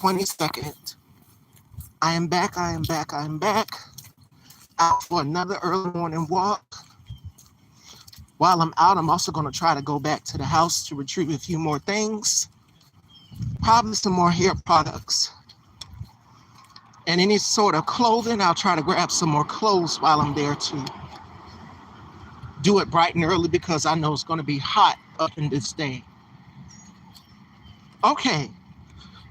22nd. I am back. Out for another early morning walk. While I'm out, I'm also going to try to go back to the house to retrieve a few more things. Probably some more hair products. And any sort of clothing, I'll try to grab some more clothes while I'm there too. Do it bright and early because I know it's going to be hot up in this day. Okay,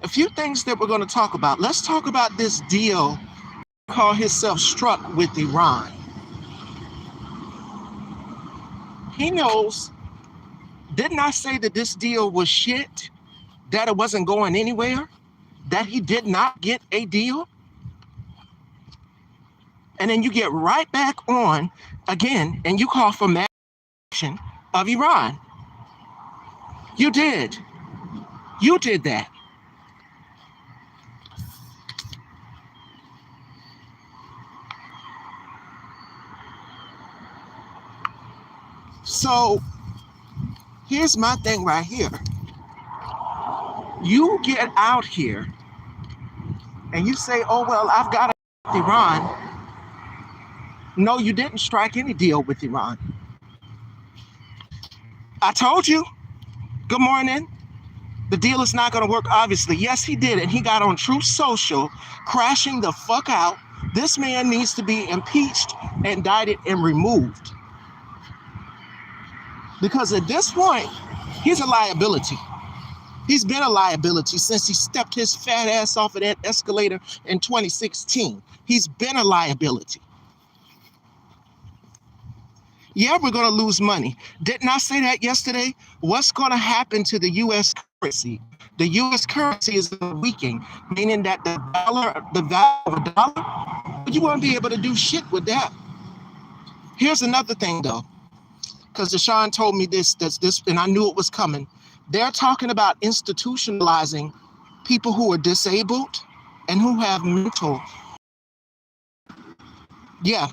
a few things that we're going to talk about. Let's talk about this deal called himself struck with Iran. He knows, didn't I say that this deal was shit? That it wasn't going anywhere? That he did not get a deal? And then you get right back on again and you call for mass action of Iran. You did. You did that. So here's my thing right here. You get out here and you say, oh, well, I've got Iran. No, you didn't strike any deal with Iran. I told you. Good morning. The deal is not going to work, obviously. Yes, he did. And he got on Truth Social, crashing the fuck out. This man needs to be impeached, indicted, and removed. Because at this point, he's a liability. He's been a liability since he stepped his fat ass off of that escalator in 2016. He's been a liability. Yeah, we're going to lose money. Didn't I say that yesterday? What's going to happen to the U.S. currency? The U.S. currency is weakening, meaning that the value of a dollar, you won't be able to do shit with that. Here's another thing, though, because Deshaun told me this, and I knew it was coming. They're talking about institutionalizing people who are disabled and who have mental. Yeah,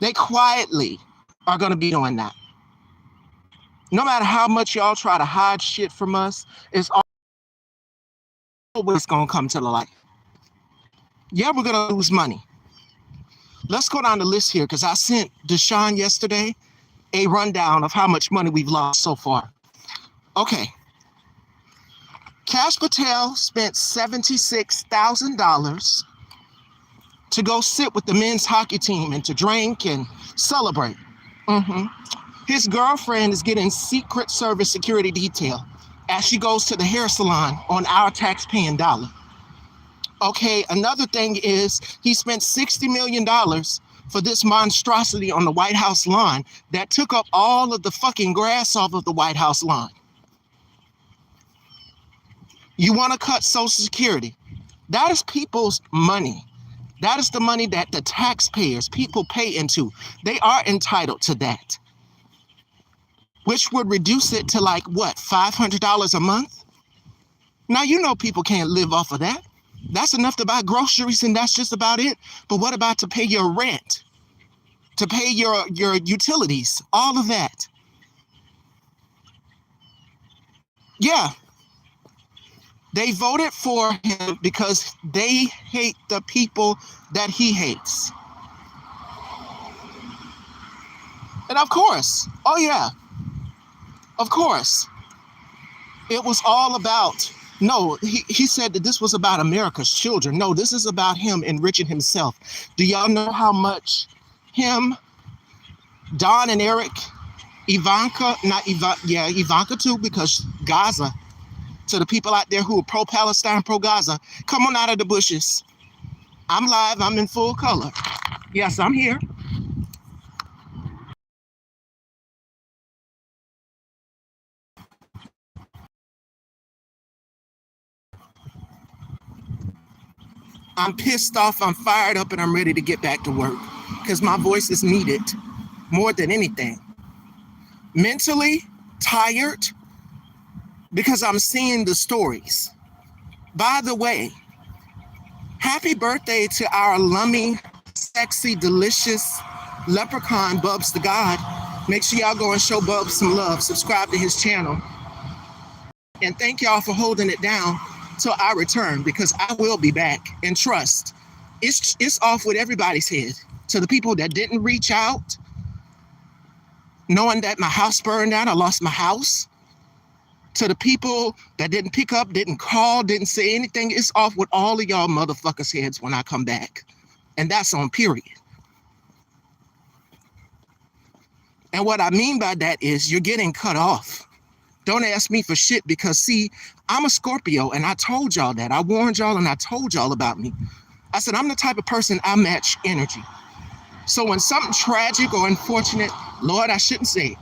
they quietly are going to be doing that. No matter how much y'all try to hide shit from us, it's always going to come to the light. Yeah, we're going to lose money. Let's go down the list here because I sent Deshaun yesterday a rundown of how much money we've lost so far. Okay. Cash Patel spent $76,000 to go sit with the men's hockey team and to drink and celebrate. His girlfriend is getting Secret Service security detail as she goes to the hair salon on our tax-paying dollar. Okay, another thing is he spent $60 million for this monstrosity on the White House lawn that took up all of the fucking grass off of the White House lawn. You want to cut Social Security. That is people's money. That is the money that the taxpayers, people pay into. They are entitled to that. Which would reduce it to like, what, $500 a month? Now, you know people can't live off of that. That's enough to buy groceries and that's just about it. But what about to pay your rent? To pay your utilities? All of that. Yeah. They voted for him because they hate the people that he hates. And of course, oh yeah, of course, it was all about, no, he said that this was about America's children. No, this is about him enriching himself. Do y'all know how much him, Don and Eric, Ivanka too, because Gaza, to the people out there who are pro-Palestine, pro-Gaza, come on out of the bushes. I'm live, I'm in full color. Yes, I'm here. I'm pissed off, I'm fired up, and I'm ready to get back to work because my voice is needed more than anything. Mentally tired because I'm seeing the stories. By the way, happy birthday to our lummy, sexy, delicious leprechaun, Bubs the God. Make sure y'all go and show Bubs some love. Subscribe to his channel. And thank y'all for holding it down till I return, because I will be back. And trust, it's off with everybody's head. To the people that didn't reach out, knowing that my house burned down, I lost my house. To the people that didn't pick up, didn't call, didn't say anything, it's off with all of y'all motherfuckers' heads when I come back. And that's on period. And what I mean by that is you're getting cut off. Don't ask me for shit, because see, I'm a Scorpio, and I told y'all that. I warned y'all and I told y'all about me. I said, I'm the type of person, I match energy. So when something tragic or unfortunate, Lord, I shouldn't say it.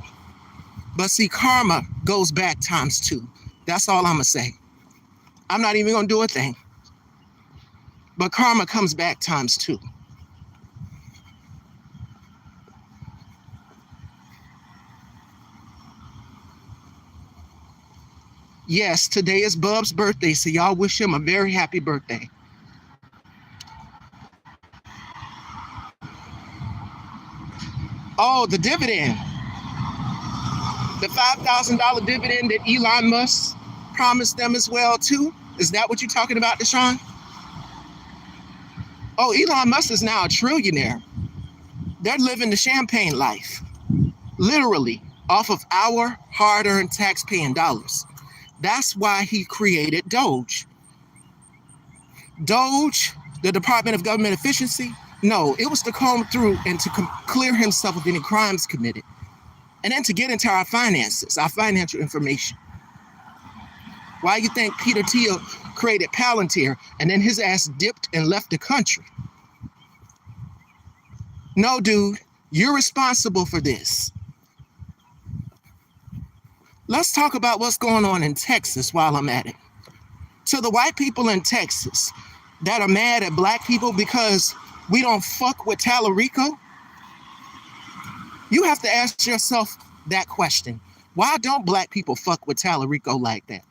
But see, karma goes back ×2. That's all I'm going to say. I'm not even going to do a thing. But karma comes back ×2. Yes, today is Bub's birthday, so y'all wish him a very happy birthday. Oh, the dividend. The $5,000 dividend that Elon Musk promised them as well, too. Is that what you're talking about, Deshaun? Oh, Elon Musk is now a trillionaire. They're living the champagne life, literally, off of our hard-earned tax-paying dollars. That's why he created Doge. Doge, the Department of Government Efficiency, no, it was to comb through and to clear himself of any crimes committed. And then to get into our finances, our financial information. Why you think Peter Thiel created Palantir and then his ass dipped and left the country? No, dude, you're responsible for this. Let's talk about what's going on in Texas while I'm at it. To the white people in Texas that are mad at black people because we don't fuck with Talerico, you have to ask yourself that question. Why don't black people fuck with Talerico like that?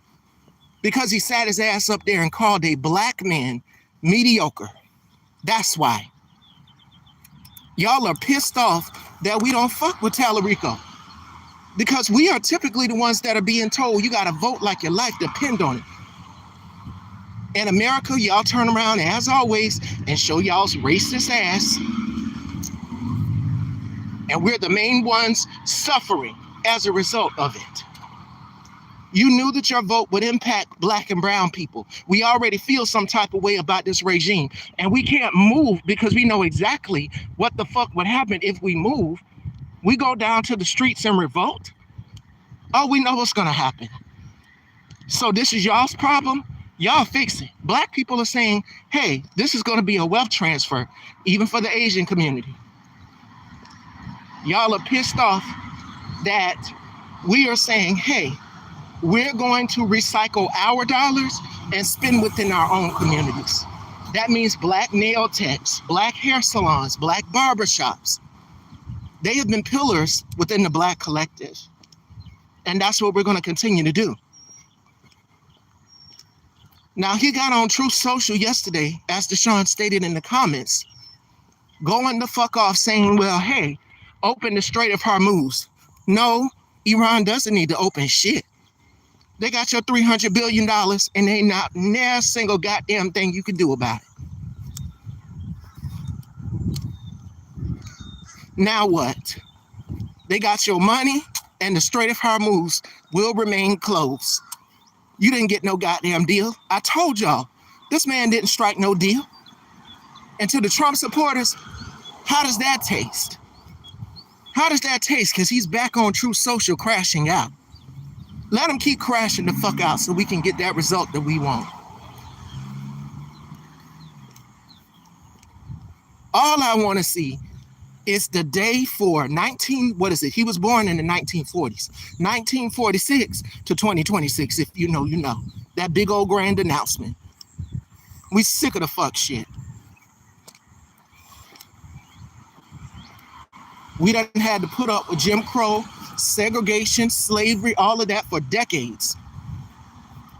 Because he sat his ass up there and called a black man mediocre. That's why. Y'all are pissed off that we don't fuck with Talerico. Because we are typically the ones that are being told you got to vote like your life depend on it. In America, y'all turn around, as always, and show y'all's racist ass. And we're the main ones suffering as a result of it. You knew that your vote would impact black and brown people. We already feel some type of way about this regime. And we can't move because we know exactly what the fuck would happen if we move. We go down to the streets and revolt. Oh, we know what's going to happen. So this is y'all's problem. Y'all fix it. Black people are saying, hey, this is going to be a wealth transfer, even for the Asian community. Y'all are pissed off that we are saying, hey, we're going to recycle our dollars and spend within our own communities. That means black nail techs, black hair salons, black barbershops. They have been pillars within the black collective. And that's what we're going to continue to do. Now, he got on Truth Social yesterday, as Deshaun stated in the comments, going the fuck off saying, well, hey, open the Strait of Hormuz. No, Iran doesn't need to open shit. They got your $300 billion and they not near a single goddamn thing you can do about it. Now what? They got your money and the Strait of Hormuz will remain closed. You didn't get no goddamn deal. I told y'all, this man didn't strike no deal. And to the Trump supporters, how does that taste? How does that taste? Because he's back on Truth Social crashing out. Let him keep crashing the fuck out so we can get that result that we want. All I want to see is the day for he was born in the 1940s, 1946 to 2026, if you know, you know. That big old grand announcement. We sick of the fuck shit. We done had to put up with Jim Crow, segregation, slavery, all of that for decades.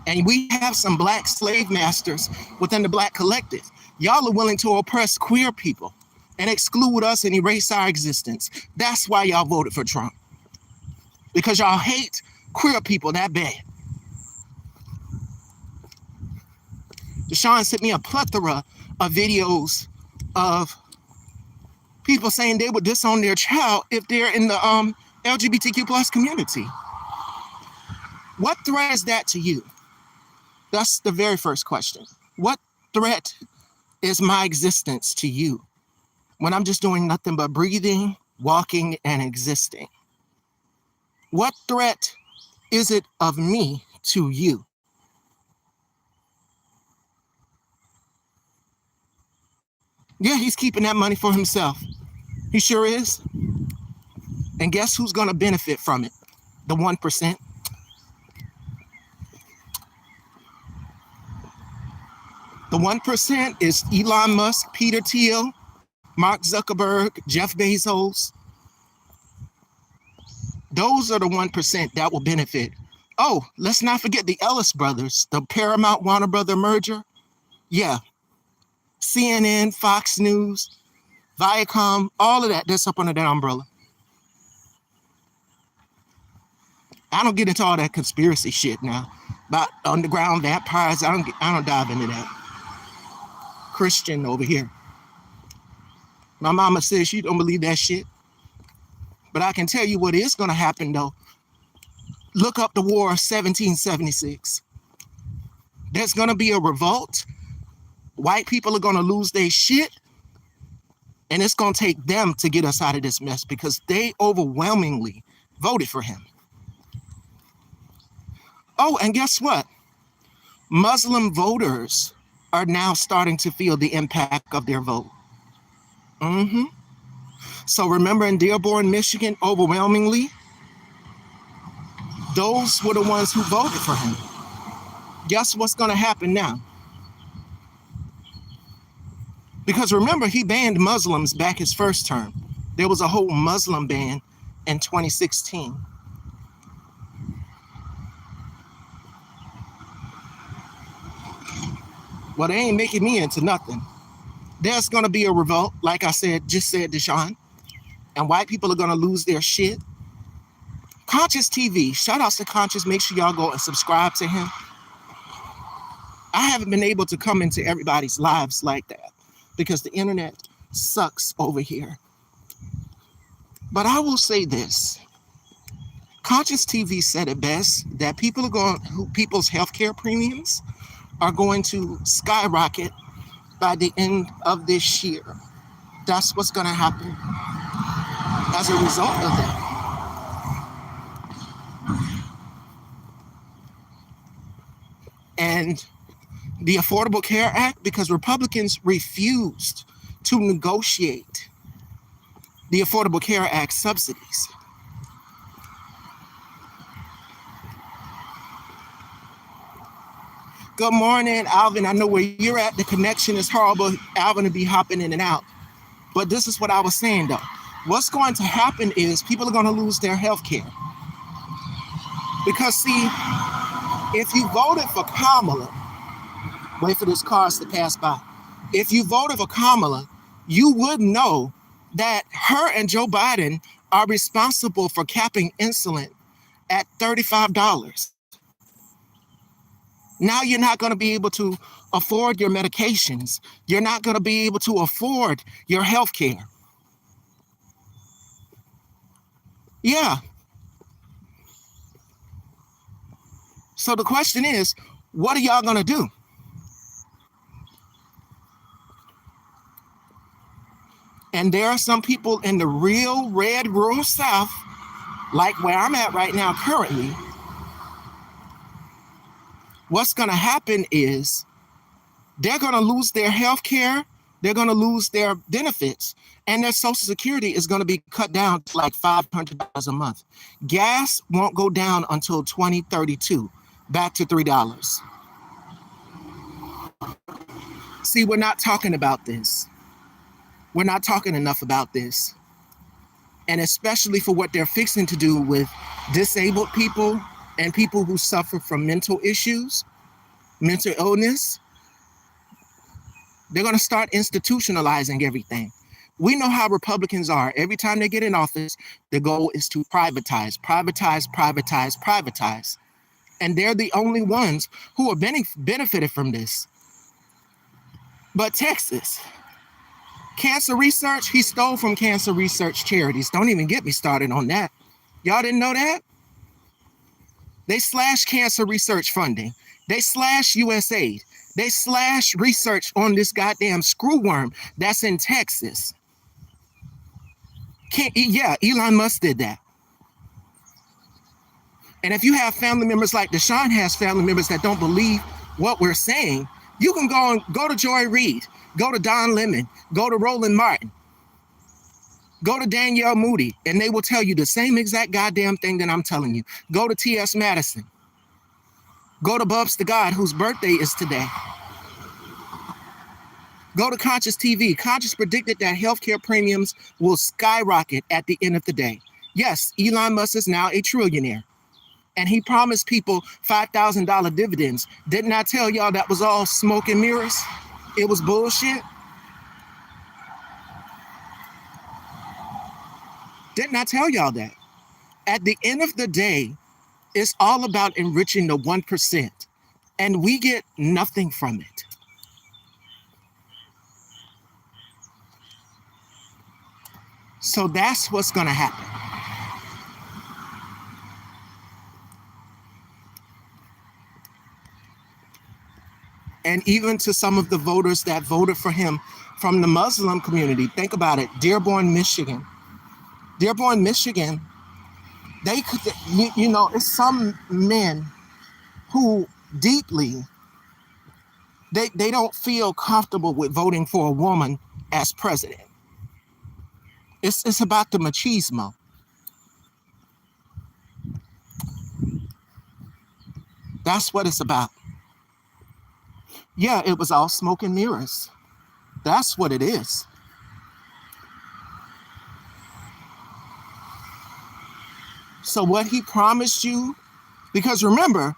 And we have some black slave masters within the black collective. Y'all are willing to oppress queer people and exclude us and erase our existence. That's why y'all voted for Trump. Because y'all hate queer people that bad. Deshaun sent me a plethora of videos of people saying they would disown their child if they're in the LGBTQ plus community. What threat is that to you? That's the very first question. What threat is my existence to you when I'm just doing nothing but breathing, walking, and existing? What threat is it of me to you? Yeah, he's keeping that money for himself. He sure is. And guess who's going to benefit from it? The 1%. The 1% is Elon Musk, Peter Thiel, Mark Zuckerberg, Jeff Bezos. Those are the 1% that will benefit. Oh, let's not forget the Ellis brothers, the Paramount Warner Brother merger. Yeah. CNN, Fox News, Viacom, all of that, that's up under that umbrella. I don't get into all that conspiracy shit now about underground vampires. I don't dive into that. Christian over here. My mama says she don't believe that shit. But I can tell you what is going to happen, though. Look up the War of 1776. There's going to be a revolt. White people are going to lose their shit. And it's going to take them to get us out of this mess because they overwhelmingly voted for him. Oh, and guess what? Muslim voters are now starting to feel the impact of their vote. So remember in Dearborn, Michigan, overwhelmingly, those were the ones who voted for him. Guess what's going to happen now? Because remember, he banned Muslims back his first term. There was a whole Muslim ban in 2016. Well, they ain't making me into nothing. There's going to be a revolt, like I said, just said Deshaun. And white people are going to lose their shit. Conscious TV, shout outs to Conscious. Make sure y'all go and subscribe to him. I haven't been able to come into everybody's lives like that because the internet sucks over here. But I will say this. Conscious TV said it best that people's healthcare premiums are going to skyrocket by the end of this year. That's what's going to happen as a result of that. And the Affordable Care Act, because Republicans refused to negotiate the Affordable Care Act subsidies. Good morning, Alvin. I know where you're at. The connection is horrible. Alvin will be hopping in and out. But this is what I was saying, though. What's going to happen is people are going to lose their health care. Because, see, if you voted for Kamala, wait for these cars to pass by. If you voted for Kamala, you would know that her and Joe Biden are responsible for capping insulin at $35. Now you're not going to be able to afford your medications. You're not going to be able to afford your health care. Yeah. So the question is, what are y'all going to do? And there are some people in the real red rural South, like where I'm at right now currently. What's going to happen is they're going to lose their health care. They're going to lose their benefits. And their Social Security is going to be cut down to like $500 a month. Gas won't go down until 2032, back to $3. See, we're not talking about this. We're not talking enough about this. And especially for what they're fixing to do with disabled people and people who suffer from mental issues, mental illness. They're going to start institutionalizing everything. We know how Republicans are. Every time they get in office, the goal is to privatize, privatize, privatize, privatize. And they're the only ones who are benefited from this. But Texas, cancer research, he stole from cancer research charities. Don't even get me started on that. Y'all didn't know that? They slashed cancer research funding. They slashed USAID. They slashed research on this goddamn screwworm that's in Texas. Yeah, Elon Musk did that. And if you have family members like Deshaun has family members that don't believe what we're saying, you can go to Joy Reid, go to Don Lemon, go to Roland Martin, go to Danielle Moody, and they will tell you the same exact goddamn thing that I'm telling you. Go to T.S. Madison. Go to Bubs the God, whose birthday is today. Go to Conscious TV. Conscious predicted that healthcare premiums will skyrocket at the end of the day. Yes, Elon Musk is now a trillionaire. And he promised people $5,000 dividends. Didn't I tell y'all that was all smoke and mirrors? It was bullshit. Didn't I tell y'all that? At the end of the day, it's all about enriching the 1%. And we get nothing from it. So that's what's going to happen. And even to some of the voters that voted for him from the Muslim community, think about it. Dearborn, Michigan. Dearborn, Michigan, they could, it's some men who deeply, they don't feel comfortable with voting for a woman as president. It's about the machismo. That's what it's about. Yeah, it was all smoke and mirrors. That's what it is. So what he promised you, because remember,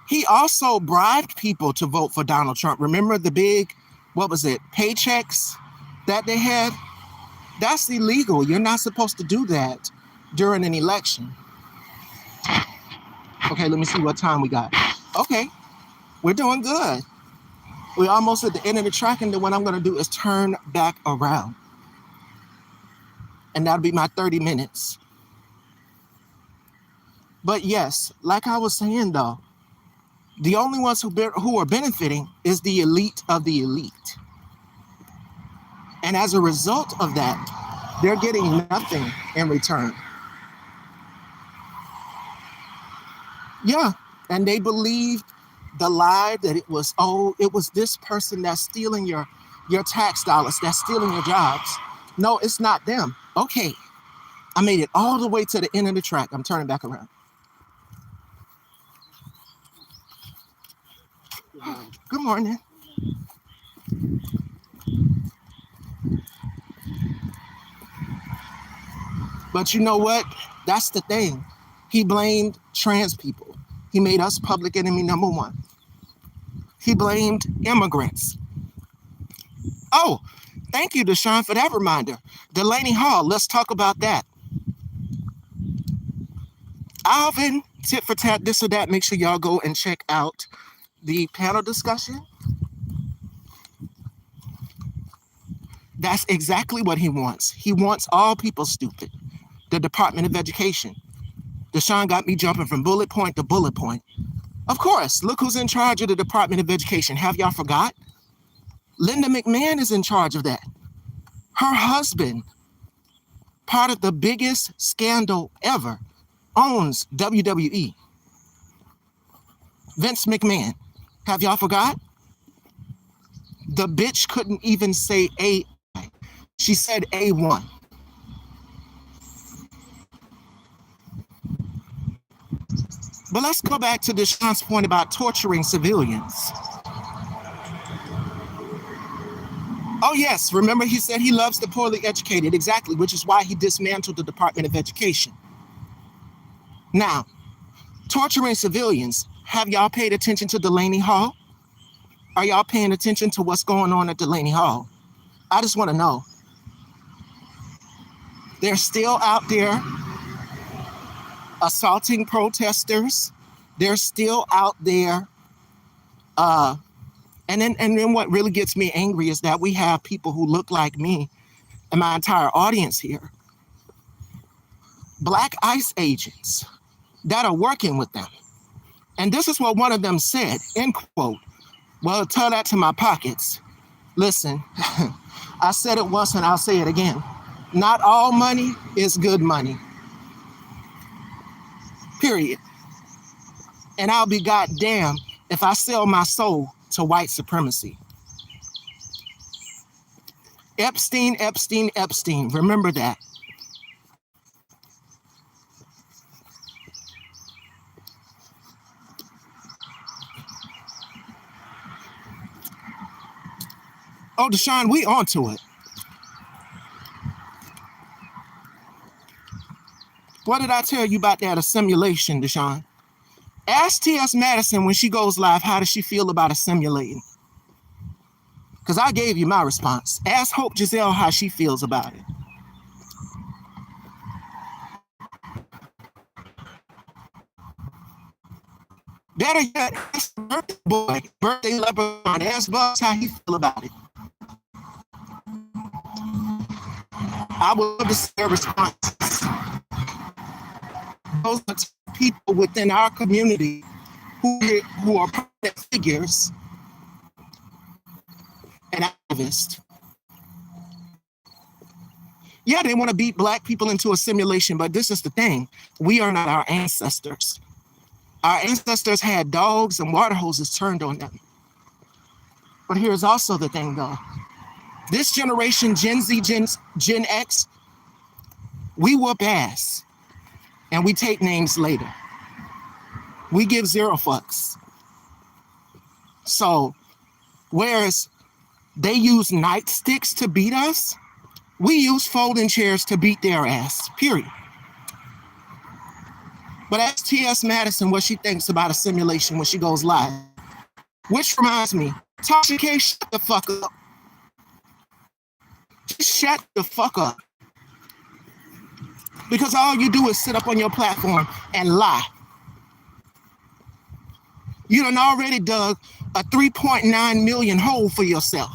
he also bribed people to vote for Donald Trump. Remember the big, paychecks that they had? That's illegal. You're not supposed to do that during an election. Okay, let me see what time we got. Okay, we're doing good. We're almost at the end of the track, and then what I'm going to do is turn back around. And that'll be my 30 minutes. But yes, like I was saying, though, the only ones who are benefiting is the elite of the elite. And as a result of that, they're getting nothing in return. Yeah, and they believed the lie that it was this person that's stealing your tax dollars, that's stealing your jobs. No, it's not them. Okay, I made it all the way to the end of the track. I'm turning back around. Good morning. But you know what? That's the thing. He blamed trans people. He made us public enemy number one. He blamed immigrants. Oh, thank you, Deshaun, for that reminder. Delaney Hall, let's talk about that. Alvin, tit for tat, this or that. Make sure y'all go and check out the panel discussion. That's exactly what he wants. He wants all people stupid. The Department of Education. Deshaun got me jumping from bullet point to bullet point. Of course, look who's in charge of the Department of Education. Have y'all forgot? Linda McMahon is in charge of that. Her husband, part of the biggest scandal ever, owns WWE. Vince McMahon. Have y'all forgot? The bitch couldn't even say A. She said A1. But let's go back to Deshaun's point about torturing civilians. Oh, yes. Remember, he said he loves the poorly educated. Exactly, which is why he dismantled the Department of Education. Now, torturing civilians. Have y'all paid attention to Delaney Hall? Are y'all paying attention to what's going on at Delaney Hall? I just want to know. They're still out there assaulting protesters. They're still out there And then what really gets me angry is that we have people who look like me and my entire audience here, black ICE agents that are working with them. And this is what one of them said, end quote. Well, tell that to my pockets. Listen, I said it once and I'll say it again. Not all money is good money. Period. And I'll be goddamn if I sell my soul to white supremacy. Epstein, Epstein, Epstein. Remember that. Oh, Deshaun, we onto it. What did I tell you about that assimilation, Deshaun? Ask T.S. Madison when she goes live, how does she feel about assimilating? Because I gave you my response. Ask Hope Giselle how she feels about it. Better yet, ask birthday boy, birthday leprechaun, ask Bugs how he feel about it. I would love to see their responses. Those are people within our community who are prominent figures and activists. Yeah, they want to beat black people into a simulation, but this is the thing. We are not our ancestors. Our ancestors had dogs and water hoses turned on them. But here's also the thing, though. This generation, Gen Z, Gen X, we whoop ass and we take names later. We give zero fucks. So, whereas they use nightsticks to beat us, we use folding chairs to beat their ass, period. But ask T.S. Madison what she thinks about assimilation when she goes live. Which reminds me, Tasha K, shut the fuck up. Just shut the fuck up. Because all you do is sit up on your platform and lie. You done already dug a 3.9 million hole for yourself.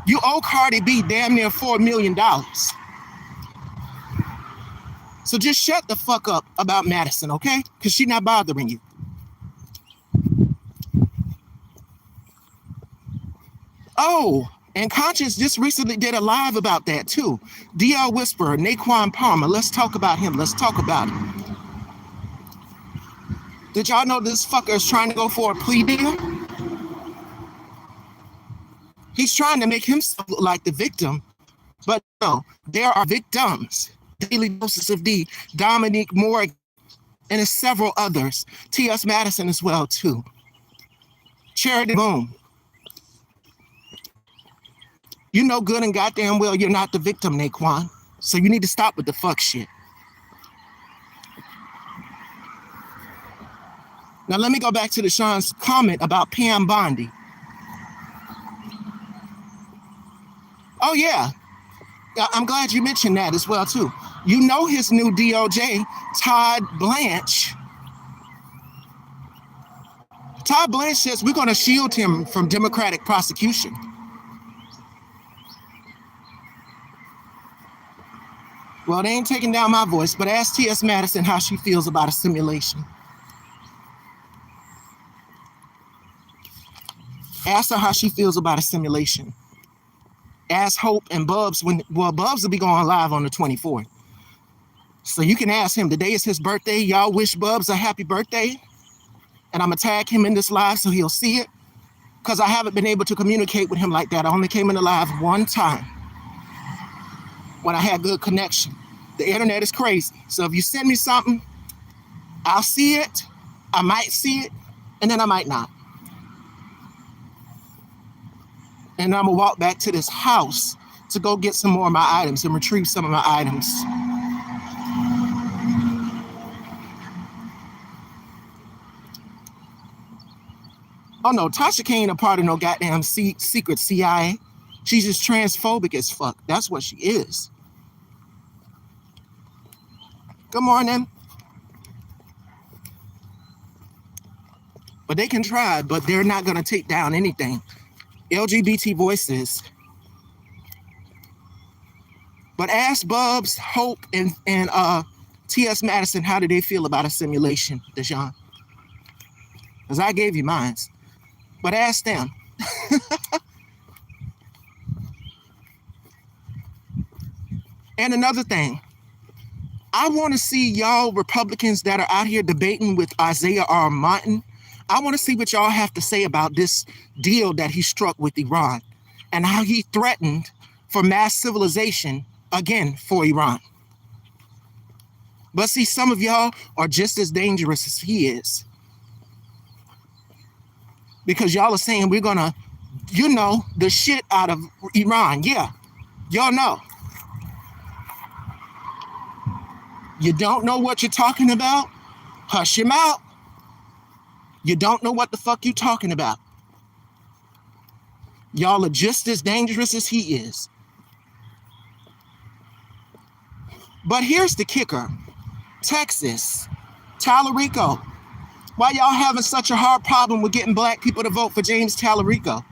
You owe Cardi B damn near $4 million. So just shut the fuck up about Madison, okay? Because she's not bothering you. Oh, and Conscious just recently did a live about that too. DL Whisperer, Naquan Palmer. Let's talk about him. Let's talk about him. Did y'all know this fucker is trying to go for a plea deal? He's trying to make himself look like the victim, but no, there are victims. Daily Doses of D, Dominique Morgan, and there's several others. T.S. Madison as well, too. Charity Boom. You know good and goddamn well you're not the victim, Naquan. So you need to stop with the fuck shit. Now let me go back to Deshaun's comment about Pam Bondi. Oh yeah, I'm glad you mentioned that as well too. You know his new DOJ, Todd Blanche. Todd Blanche says we're going to shield him from Democratic prosecution. Well, they ain't taking down my voice, but ask T.S. Madison how she feels about assimilation. Ask her how she feels about assimilation. Ask Hope and Bubs Bubs will be going live on the 24th. So you can ask him, today is his birthday. Y'all wish Bubs a happy birthday. And I'm going to tag him in this live so he'll see it. Because I haven't been able to communicate with him like that. I only came in the live one time when I had good connection. The internet is crazy. So if you send me something, I'll see it. I might see it. And then I might not. And I'm going to walk back to this house to go get some more of my items and retrieve some of my items. Oh no, Tasha K ain't a part of no goddamn secret CIA. She's just transphobic as fuck. That's what she is. Good morning. But they can try, but they're not going to take down anything. LGBT voices. But ask Bubs, Hope, and T.S. Madison, how do they feel about a simulation, Deshaun? Because I gave you mine. But ask them. And another thing, I want to see y'all Republicans that are out here debating with Isaiah R. Martin. I want to see what y'all have to say about this deal that he struck with Iran and how he threatened for mass civilization again for Iran. But see, some of y'all are just as dangerous as he is. Because y'all are saying we're going to, the shit out of Iran. Yeah, y'all know. You don't know what you're talking about? Hush your mouth. You don't know what the fuck you talking about. Y'all are just as dangerous as he is. But here's the kicker. Texas, Talerico. Why y'all having such a hard problem with getting black people to vote for James Talerico?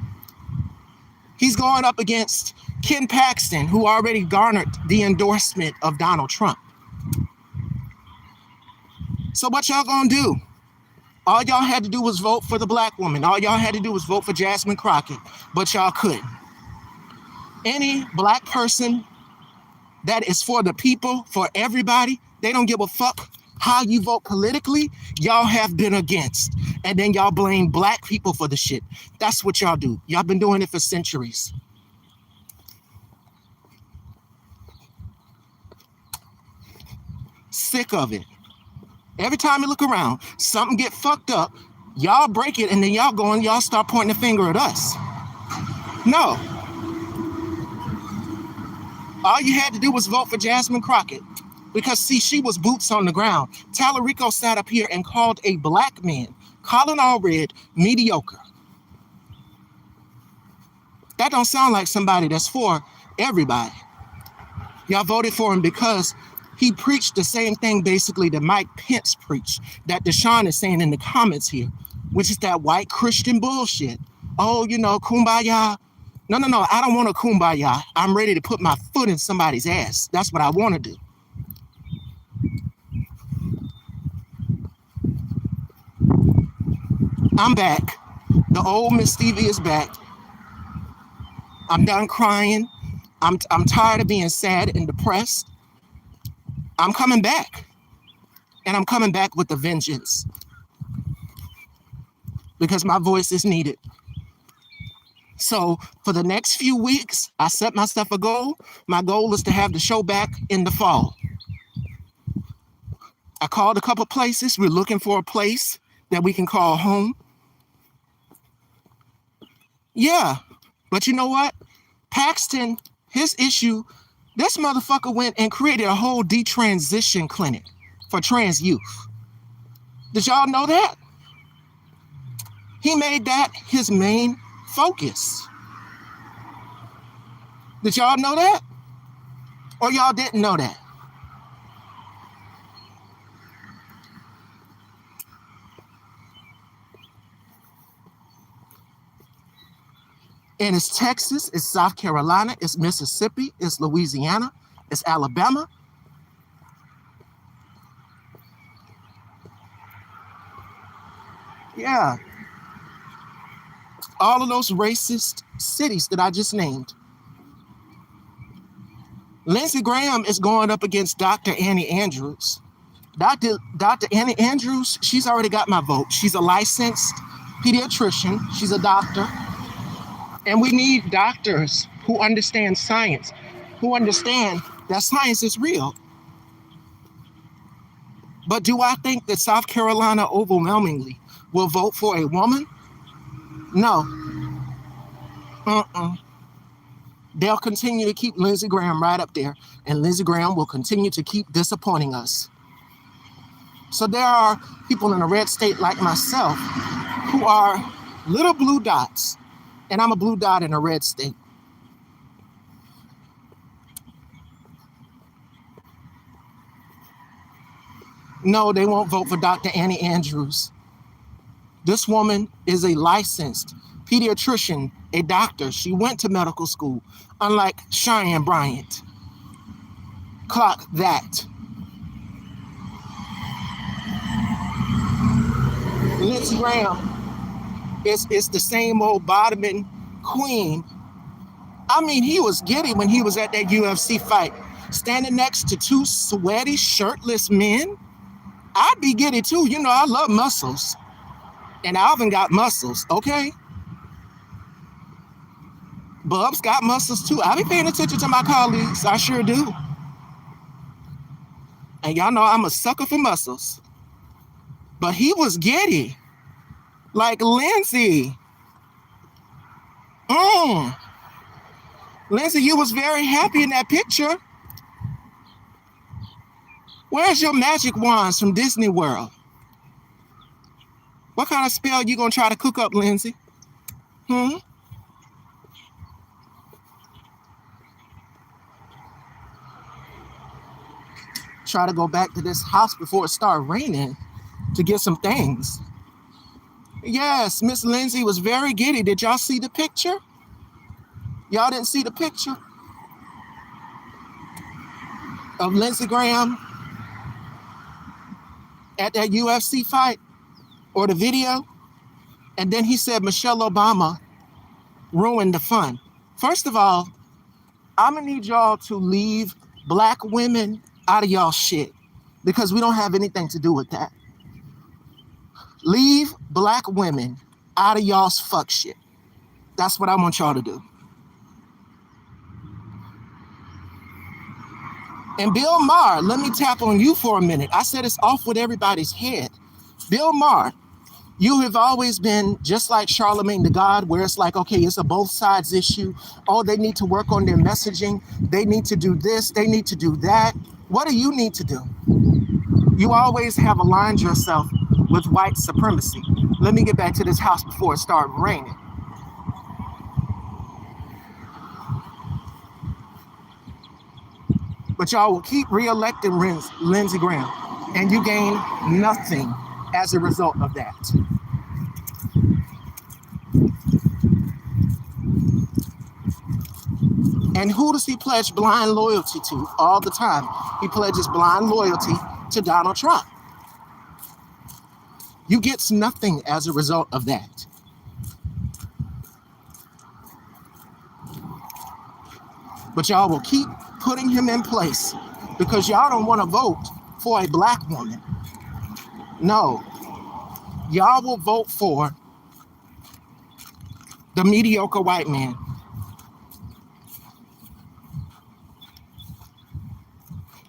He's going up against Ken Paxton, who already garnered the endorsement of Donald Trump. So what y'all gonna do? All y'all had to do was vote for the black woman. All y'all had to do was vote for Jasmine Crockett, but y'all couldn't. Any black person that is for the people, for everybody, they don't give a fuck how you vote politically, y'all have been against. And then y'all blame black people for the shit. That's what y'all do. Y'all been doing it for centuries. Sick of it. Every time you look around, something get fucked up, y'all break it, and then y'all start pointing the finger at us. No. All you had to do was vote for Jasmine Crockett. Because, see, she was boots on the ground. Talerico sat up here and called a black man, Colin Allred, mediocre. That don't sound like somebody that's for everybody. Y'all voted for him because he preached the same thing basically that Mike Pence preached, that Deshaun is saying in the comments here, which is that white Christian bullshit. Oh, kumbaya. No, I don't want a kumbaya. I'm ready to put my foot in somebody's ass. That's what I want to do. I'm back. The old Miss Stevie is back. I'm done crying. I'm tired of being sad and depressed. I'm coming back. And I'm coming back with a vengeance. Because my voice is needed. So for the next few weeks, I set myself a goal. My goal is to have the show back in the fall. I called a couple places. We're looking for a place that we can call home. Yeah, but you know what? Paxton, his issue, this motherfucker went and created a whole detransition clinic for trans youth. Did y'all know that? He made that his main focus. Did y'all know that? Or y'all didn't know that? And it's Texas, it's South Carolina, it's Mississippi, it's Louisiana, it's Alabama. Yeah. All of those racist cities that I just named. Lindsey Graham is going up against Dr. Annie Andrews. Dr. Annie Andrews, she's already got my vote. She's a licensed pediatrician. She's a doctor. And we need doctors who understand science, who understand that science is real. But do I think that South Carolina overwhelmingly will vote for a woman? No. They'll continue to keep Lindsey Graham right up there, and Lindsey Graham will continue to keep disappointing us. So there are people in a red state like myself who are little blue dots, and I'm a blue dot in a red state. No, they won't vote for Dr. Annie Andrews. This woman is a licensed pediatrician, a doctor. She went to medical school, unlike Cheyenne Bryant. Clock that. Lindsey Graham is the same old bottoming queen. I mean, he was giddy when he was at that UFC fight, standing next to two sweaty, shirtless men. I'd be giddy too. You know, I love muscles. And Alvin got muscles, okay? Bubs got muscles too. I be paying attention to my colleagues. I sure do. And y'all know I'm a sucker for muscles. But he was giddy. Like Lindsey. Lindsey, you was very happy in that picture. Where's your magic wands from Disney World? What kind of spell you gonna try to cook up, Lindsey? Try to go back to this house before it started raining to get some things. Yes, Miss Lindsey was very giddy. Did y'all see the picture? Y'all didn't see the picture of Lindsey Graham at that UFC fight or the video? And then he said Michelle Obama ruined the fun. First of all, I'm gonna need y'all to leave black women out of y'all shit because we don't have anything to do with that. Leave black women out of y'all's fuck shit. That's what I want y'all to do. And Bill Maher, let me tap on you for a minute. I said it's off with everybody's head. Bill Maher, you have always been just like Charlemagne the God, where it's like, okay, it's a both sides issue. Oh, they need to work on their messaging. They need to do this. They need to do that. What do you need to do? You always have aligned yourself with white supremacy. Let me get back to this house before it started raining. But y'all will keep re-electing Lindsey Graham, and you gain nothing as a result of that. And who does he pledge blind loyalty to all the time? He pledges blind loyalty to Donald Trump. You get nothing as a result of that. But y'all will keep putting him in place because y'all don't want to vote for a black woman. No, y'all will vote for the mediocre white man.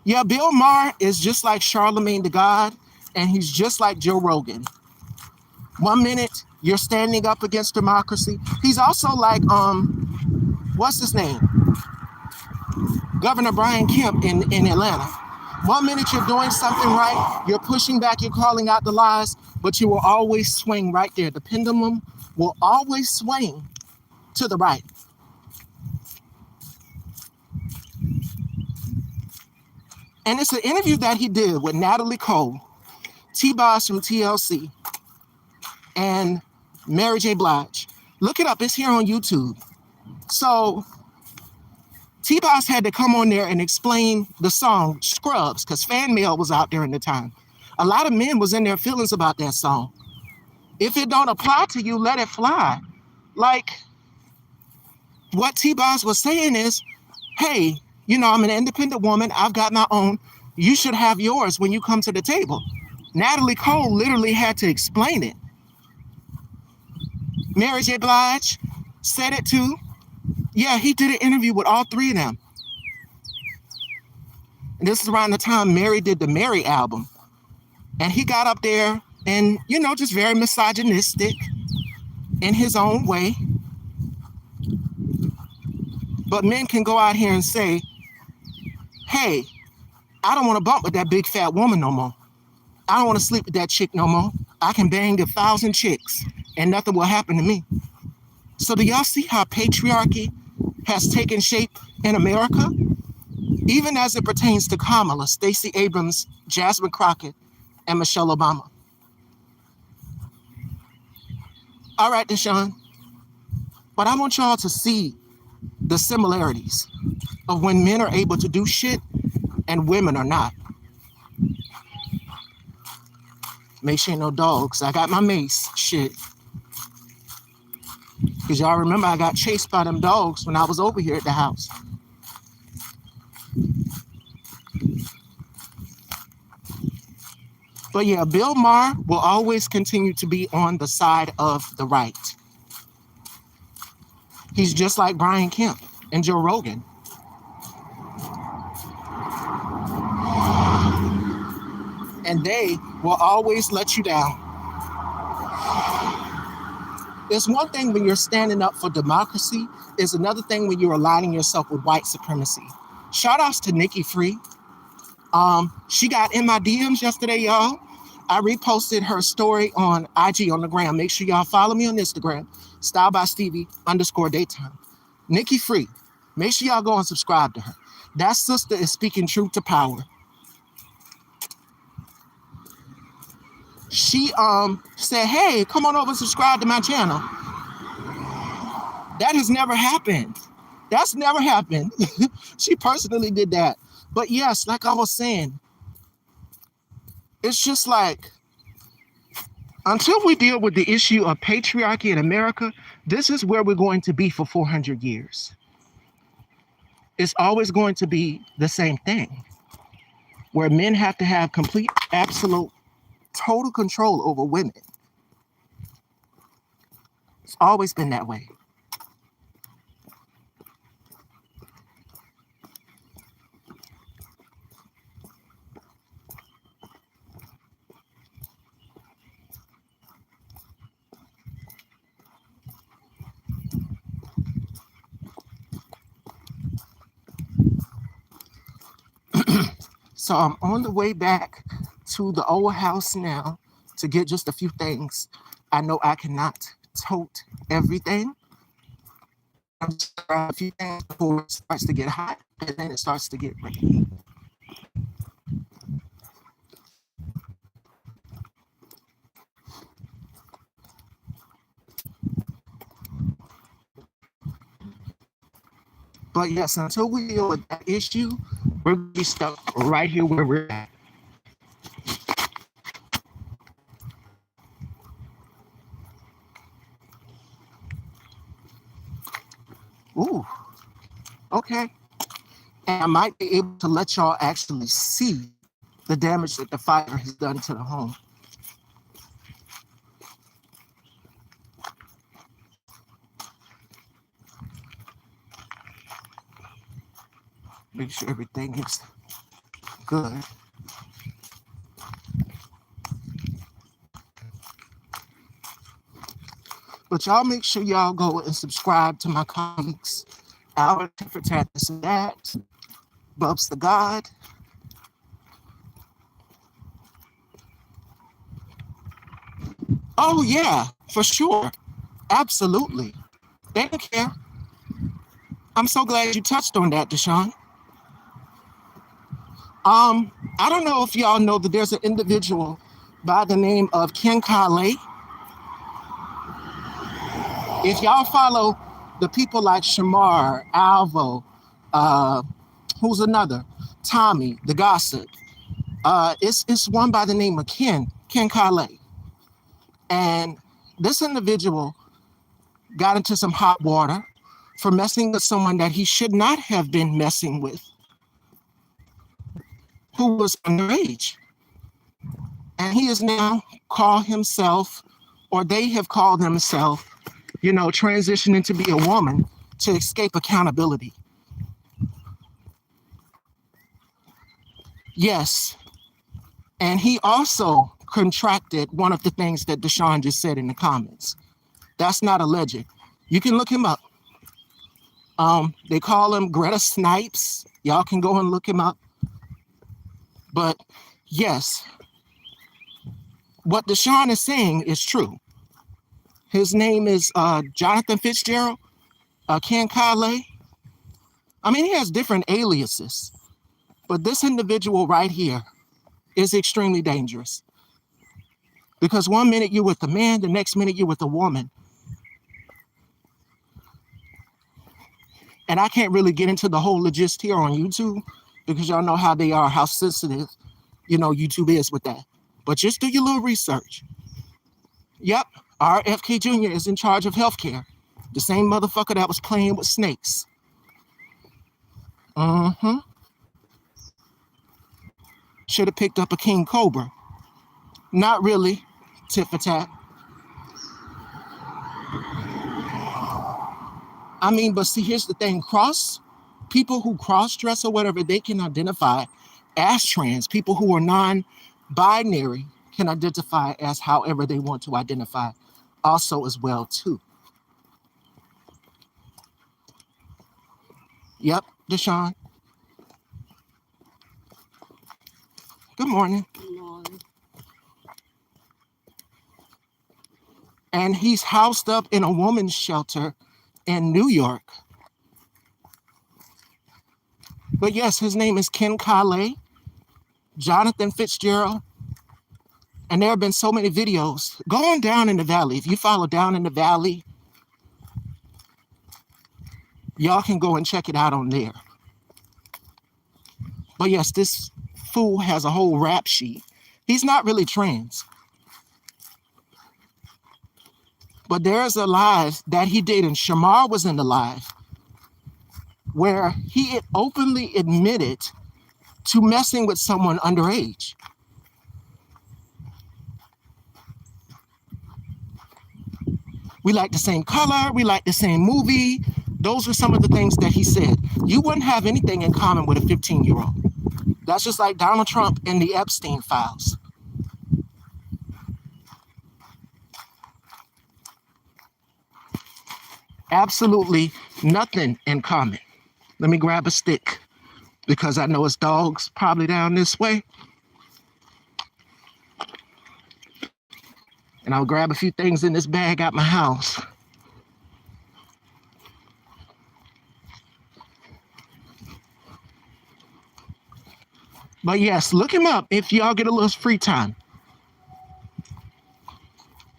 Yeah, Bill Maher is just like Charlemagne the God, and he's just like Joe Rogan. 1 minute, you're standing up against democracy. He's also like, what's his name? Governor Brian Kemp in Atlanta. 1 minute you're doing something right, you're pushing back, you're calling out the lies, but you will always swing right there. The pendulum will always swing to the right. And it's an interview that he did with Natalie Cole, T-Boss from TLC, and Mary J. Blige. Look it up, it's here on YouTube. So T-Boss had to come on there and explain the song Scrubs, because fan mail was out there in the time. A lot of men was in their feelings about that song. If it don't apply to you, let it fly. Like, what T-Boss was saying is, hey, you know, I'm an independent woman. I've got my own. You should have yours when you come to the table. Natalie Cole literally had to explain it. Mary J. Blige said it too. Yeah, he did an interview with all three of them. And this is around the time Mary did the Mary album. And he got up there and, you know, just very misogynistic in his own way. But men can go out here and say, hey, I don't want to bump with that big fat woman no more. I don't want to sleep with that chick no more. I can bang 1,000 chicks and nothing will happen to me. So do y'all see how patriarchy has taken shape in America? Even as it pertains to Kamala, Stacey Abrams, Jasmine Crockett, and Michelle Obama. All right, Deshaun. But I want y'all to see the similarities of when men are able to do shit and women are not. Make sure ain't no dogs. I got my mace. Shit. Because y'all remember I got chased by them dogs when I was over here at the house. But yeah, Bill Maher will always continue to be on the side of the right. He's just like Brian Kemp and Joe Rogan. And they will always let you down. It's one thing when you're standing up for democracy. It's another thing when you're aligning yourself with white supremacy. Shout outs to Nikki Free. She got in my DMs yesterday, y'all. I reposted her story on IG on the gram. Make sure y'all follow me on Instagram, stylebystevie_daytime. Nikki Free. Make sure y'all go and subscribe to her. That sister is speaking truth to power. She said, hey, come on over and subscribe to my channel. That has never happened. That's never happened. She personally did that. But yes, like I was saying, it's just like, until we deal with the issue of patriarchy in America, this is where we're going to be for 400 years. It's always going to be the same thing, where men have to have complete, absolute, total control over women. It's always been that way. So I'm on the way back to the old house now to get just a few things. I know I cannot tote everything. I'm just gonna grab a few things before it starts to get hot, and then it starts to get rainy. But yes, until we deal with that issue, we're gonna be stuck right here where we're at. Ooh, okay. And I might be able to let y'all actually see the damage that the fire has done to the home. Make sure everything is good. But y'all make sure y'all go and subscribe to my colleagues. Albert for this and that. Bubs the God. Oh yeah, for sure. Absolutely. They don't care. I'm so glad you touched on that, Deshaun. I don't know if y'all know that there's an individual by the name of Ken Kale. If y'all follow the people like Shamar, Alvo, who's another? Tommy, the gossip. It's one by the name of Ken Kale. And this individual got into some hot water for messing with someone that he should not have been messing with, who was underage. And he is now called himself, or they have called themselves, transitioning to be a woman to escape accountability. Yes. And he also contracted one of the things that Deshaun just said in the comments. That's not alleged. You can look him up. They call him Greta Snipes. Y'all can go and look him up. But yes, what Deshaun is saying is true. His name is Jonathan Fitzgerald, Ken Kale. I mean, he has different aliases, but this individual right here is extremely dangerous. Because one minute you're with a man, the next minute you're with a woman. And I can't really get into the whole logist here on YouTube because y'all know how they are, how sensitive, YouTube is with that. But just do your little research. Yep, RFK Jr. is in charge of healthcare. The same motherfucker that was playing with snakes. Mm-hmm. Should have picked up a king cobra. Not really. Tit for tat. I mean, but see, here's the thing. People who cross-dress or whatever, they can identify as trans. People who are non-binary can identify as however they want to identify also as well, too. Yep, Deshaun. Good morning. Good morning. And he's housed up in a woman's shelter in New York. But yes, his name is Ken Kale, Jonathan Fitzgerald. And there have been so many videos going down in the valley. If you follow Down in the Valley, y'all can go and check it out on there. But yes, this fool has a whole rap sheet. He's not really trans. But there's a live that he did, and Shamar was in the live, where he openly admitted to messing with someone underage. We like the same color, we like the same movie. Those were some of the things that he said. You wouldn't have anything in common with a 15-year-old. That's just like Donald Trump and the Epstein files. Absolutely nothing in common. Let me grab a stick because I know it's dogs probably down this way. And I'll grab a few things in this bag at my house. But yes, look him up if y'all get a little free time.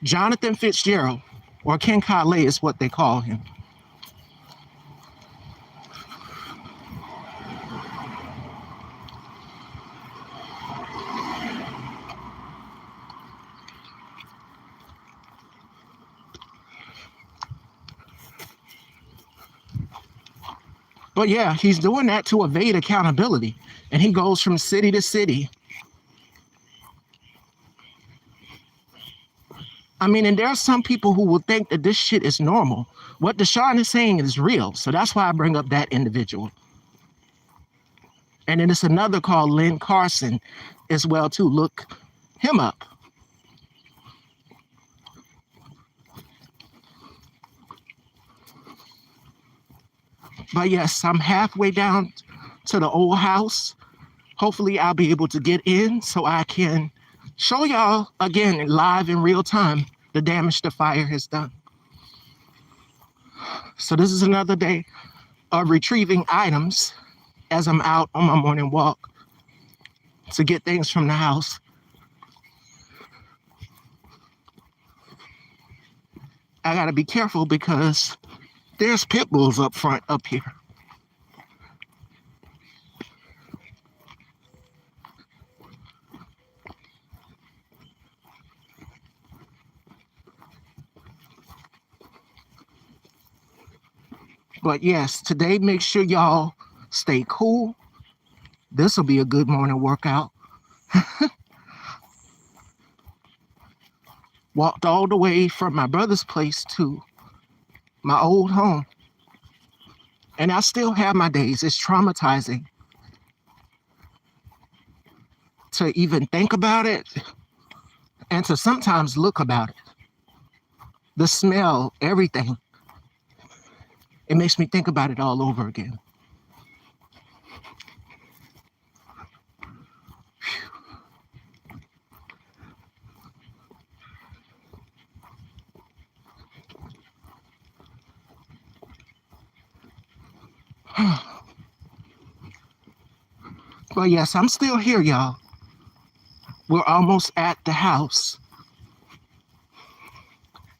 Jonathan Fitzgerald, or Ken Kale is what they call him. But yeah, he's doing that to evade accountability. And he goes from city to city. I mean, and there are some people who will think that this shit is normal. What Deshaun is saying is real. So that's why I bring up that individual. And then it's another called Lynn Carson as well, too. Look him up. But yes, I'm halfway down to the old house. Hopefully I'll be able to get in so I can show y'all again live in real time the damage the fire has done. So this is another day of retrieving items as I'm out on my morning walk to get things from the house. I gotta be careful because there's pit bulls up front up here. But yes, today make sure y'all stay cool. This will be a good morning workout. Walked all the way from my brother's place to my old home. And I still have my days. It's traumatizing to even think about it and to sometimes look about it. The smell, everything. It makes me think about it all over again. But yes, I'm still here, y'all. We're almost at the house.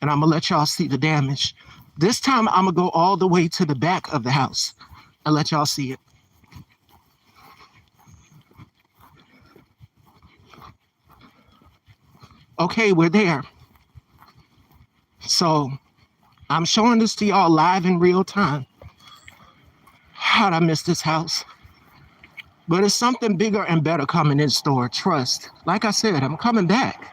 And I'm gonna let y'all see the damage This time I'm gonna go all the way to the back of the house and let y'all see it. Okay, we're there. So I'm showing this to y'all live in real time. How'd I miss this house? But it's something bigger and better coming in store. Trust. Like I said, I'm coming back.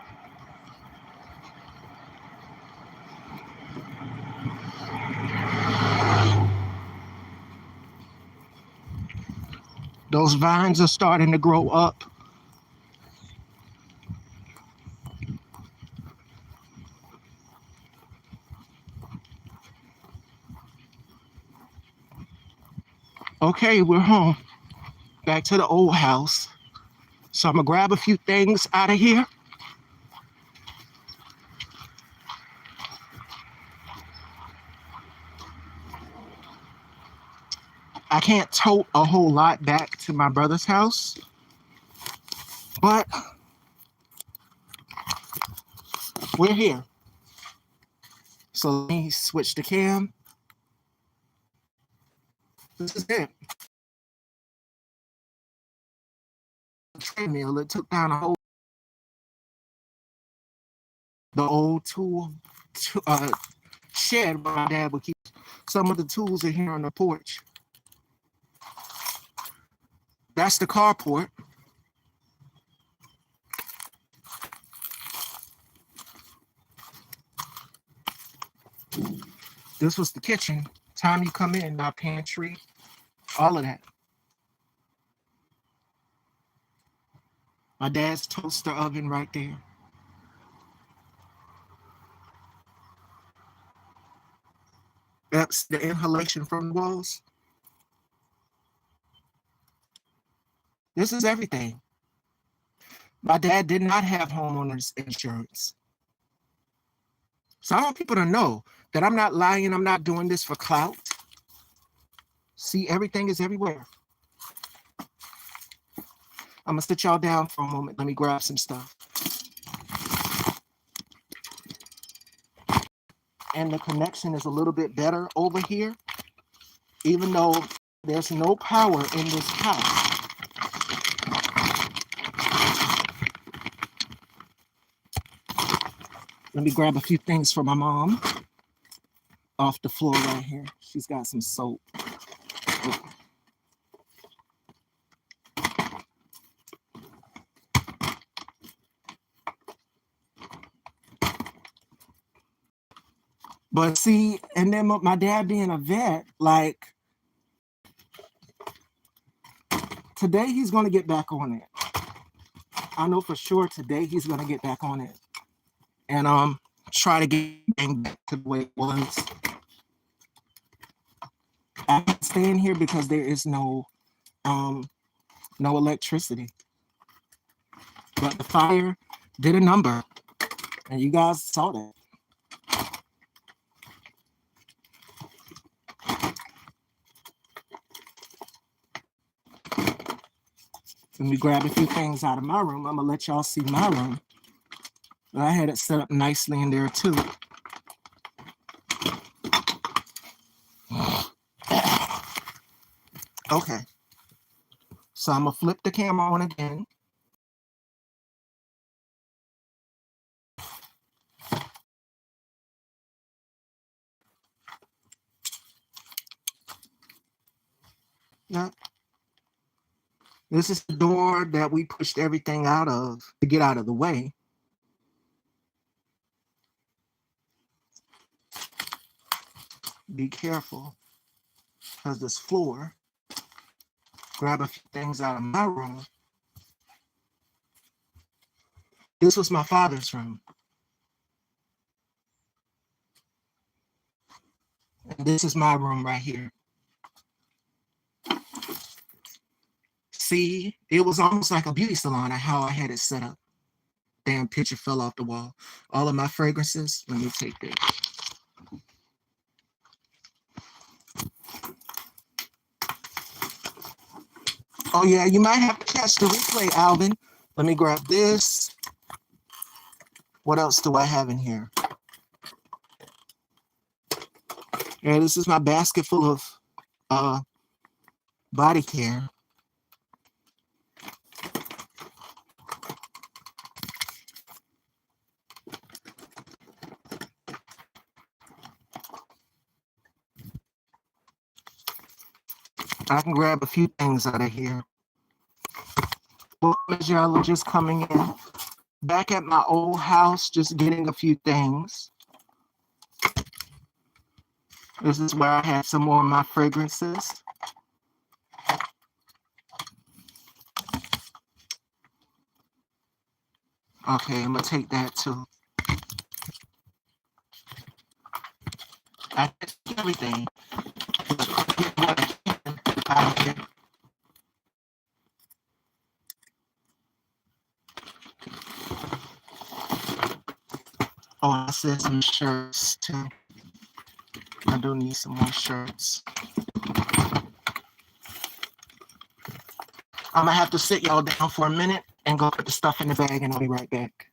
Those vines are starting to grow up. Okay, we're home. Back to the old house. So I'm gonna grab a few things out of here. I can't tote a whole lot back to my brother's house, but we're here. So let me switch the cam. This is it. The treadmill. It took down the old tool shed where my dad would keep some of the tools in here on the porch. That's the carport. This was the kitchen. Time you come in, our pantry, all of that. My dad's toaster oven right there. That's the inhalation from the walls. This is everything. My dad did not have homeowners insurance. So I want people to know that I'm not lying. I'm not doing this for clout. See, everything is everywhere. I'm gonna sit y'all down for a moment. Let me grab some stuff. And the connection is a little bit better over here, even though there's no power in this house. Let me grab a few things for my mom off the floor right here. She's got some soap. But see, and then my dad being a vet, like today he's gonna get back on it. I know for sure today he's gonna get back on it. And try to get back to the way it was. I can't stay in here because there is no electricity. But the fire did a number, and you guys saw that. Let me grab a few things out of my room. I'm gonna let y'all see my room. I had it set up nicely in there too. Okay. So I'm gonna flip the camera on again. Yeah. This is the door that we pushed everything out of to get out of the way. Be careful, because this floor. Grab a few things out of my room. This was my father's room. And this is my room right here. See, it was almost like a beauty salon how I had it set up. Damn picture fell off the wall. All of my fragrances. Let me take this. Oh yeah, you might have to catch the replay, Alvin. Let me grab this. What else do I have in here? And this is my basket full of body care. I can grab a few things out of here. Well, as y'all are just coming in, back at my old house, just getting a few things. This is where I had some more of my fragrances. Okay, I'm gonna take that too. I can't take everything. Oh, I said some shirts too. I do need some more shirts. I'm gonna have to sit y'all down for a minute and go put the stuff in the bag, and I'll be right back.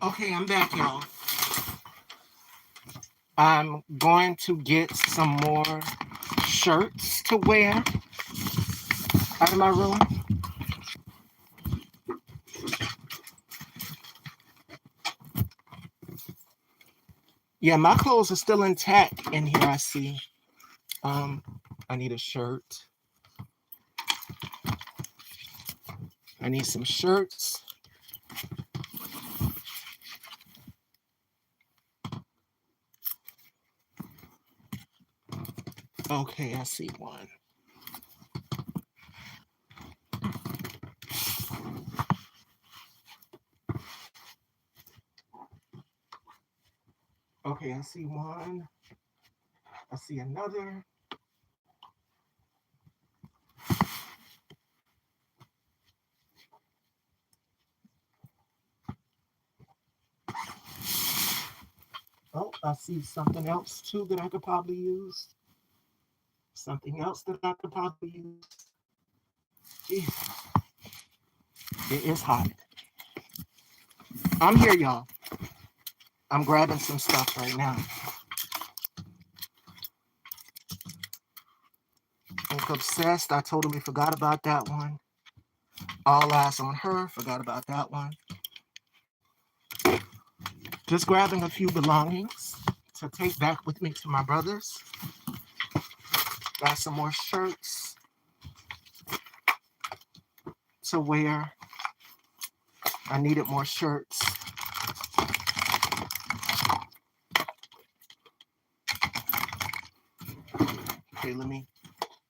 Okay, I'm back, y'all. I'm going to get some more shirts to wear out of my room. Yeah, my clothes are still intact in here, I see. I need a shirt. I need some shirts. Okay, I see one. Okay, I see one. I see another. Oh, I see something else too that I could probably use. Something else that I could probably use. Jeez. It is hot. I'm here, y'all. I'm grabbing some stuff right now. Ink Obsessed, I totally forgot about that one. All Eyes on Her, forgot about that one. Just grabbing a few belongings to take back with me to my brother's. Got some more shirts to wear. I needed more shirts. Okay,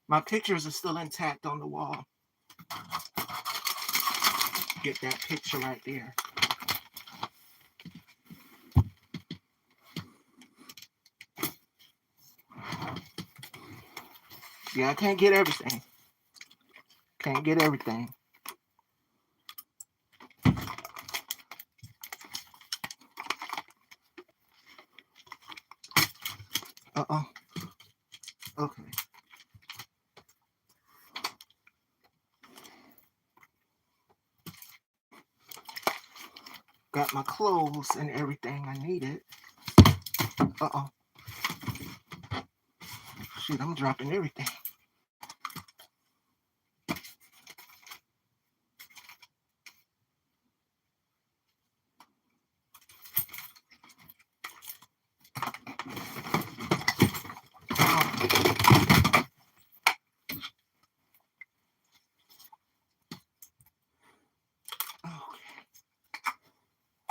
my pictures are still intact on the wall. Get that picture right there. Yeah, I can't get everything. Can't get everything. Uh-oh. Okay. Got my clothes and everything I needed. Uh-oh. Shoot, I'm dropping everything.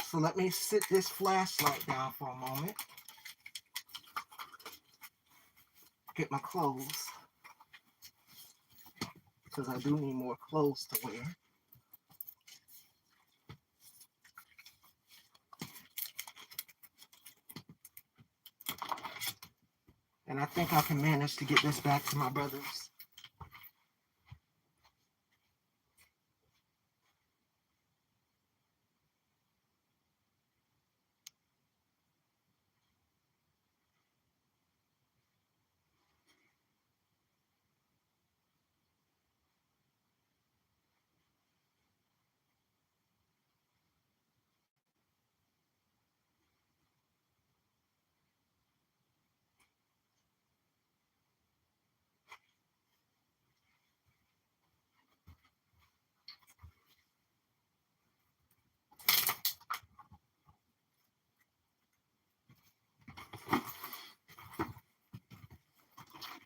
So let me sit this flashlight down for a moment. Get my clothes. Because I do need more clothes to wear. And I think I can manage to get this back to my brothers.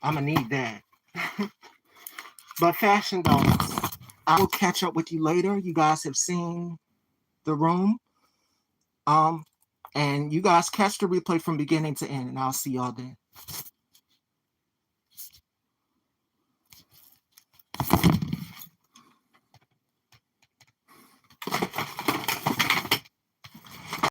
I'm going to need that. But fashion goals, I will catch up with you later. You guys have seen the room. And you guys catch the replay from beginning to end, and I'll see y'all then.